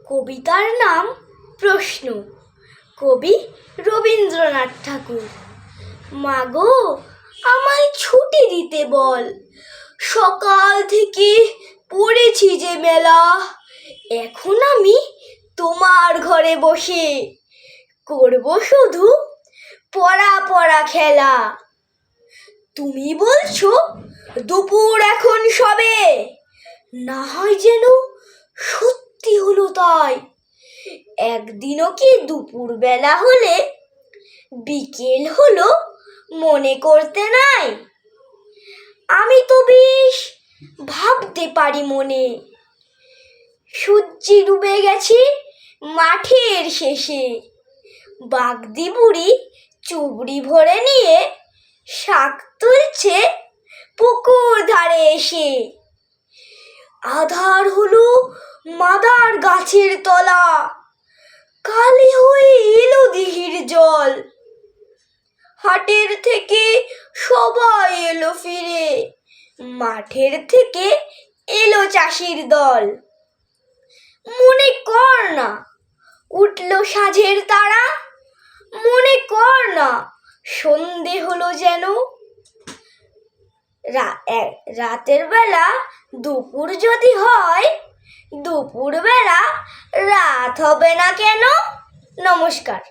কবিতার নাম প্রশ্ন। কবি রবীন্দ্রনাথ ঠাকুর। মাগো, আমায় ছুটি দিতে বল, সকাল থেকে পড়েছি যে মেলা। এখন আমি তোমার ঘরে বসে করব শুধু পড়া পড়া খেলা। তুমি বলছো দুপুর এখন সবে, না হয় যেন সত্যি হলো তাই। একদিনও কি দুপুর বেলা হলে বিকেল হলো মনে করতে নাই? আমি তো বেশ ভাবতে পারি মনে, সূর্যি ডুবে গেছি মাঠের শেষে। বাগদি বুড়ি চুবড়ি ভরে নিয়ে শাক তুলছে পুকুর ধারে এসে। আধার হলো মাদার গাছের তলা, কালি হয়ে এলো দিঘির জল। হাটের থেকে সবাই এলো ফিরে, মাঠের থেকে এলো চাষির দল। মনে কর না উঠলো সাঁঝের তারা, মনে কর না সন্ধে হলো যেন। রাতের বেলা দুপুর যদি হয়, দুপুর বেলা রাত হবে না কেন? নমস্কার।